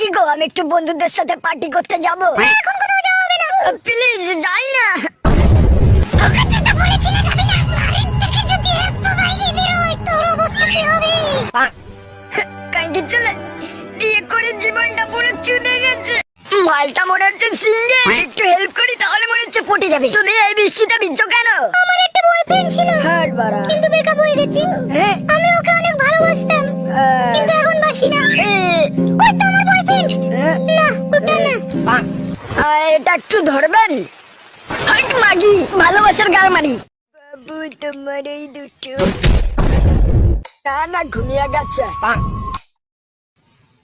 কি গো, আমি একটু বন্ধুদের সাথে পার্টি করতে যাবো। এখন কোথাও যাওয়া হবে না, প্লিজ যাই না। বিয়ে করে জীবনটা পুরো চুনে গেছে। মালটা মনে হচ্ছে সিঙ্গে, একটু হেল্প করি তাহলে মনে হচ্ছে পটে যাবে। তুমি এই বৃষ্টিটা ভিজছো কেন? আমার একটা বয়ফ্রেন্ড ছিল, কিন্তু ব্রেকআপ হয়ে গেছে। আমি ওকে অনেক ভালোবাসতাম, কিন্তু এখন বাসি না। ওই তো আমার বয়ফ্রেন্ড। না ওটা না, এটা একটু ধরবেন। মাগি ভালোবাসার গাল মারি। বাবু তোমার এই দুটো না না ঘুমিয়ে গেছে,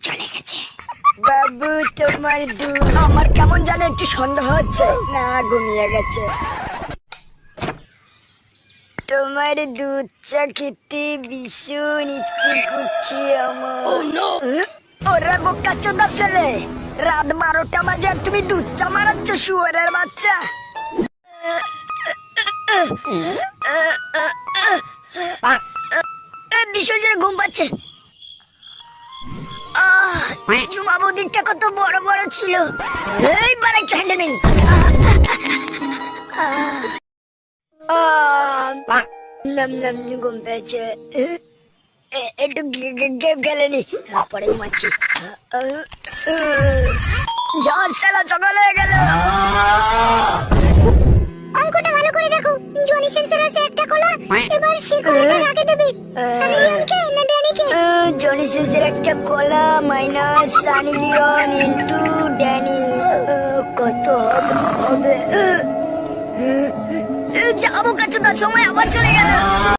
চলে গেছে। বাবু তোমার দুধ, আমার কেমন জানে একটু সন্দেহ হচ্ছে। না ঘুমিয়ে গেছে। তোমার দুধ চা খেতে ভীষণ ইচ্ছে করছে আমার। ওরা বোকা চোদা ছেলে, রাত 12টা বাজে আর তুমি দুধ চা মারাচ্ছ শুয়োরের বাচ্চা। ভীষণ জোরে ঘুম পাচ্ছে। চুমা বদিরটা কত বড় বড় ছিল। এইবার একটু হ্যান্ডে নেই। নাম নাম ঘুম পেয়েছে, একটু গেম খেলেনি, পরে ঘুমাচ্ছি। ঝড় সেলা সকাল হয়ে গেল। অঙ্কটা ভালো করে দেখো, জনি সেন্সর আছে একটা কলা, এবার সেই কলাটা কাকে দেবে? সানি লিওনকে না ড্যানিকে? জনি সেন্সর একটা কলা minus Sunny Leone into Danny, কত হবে? যাবো কাছে, তার সময় আবার চলে গেল।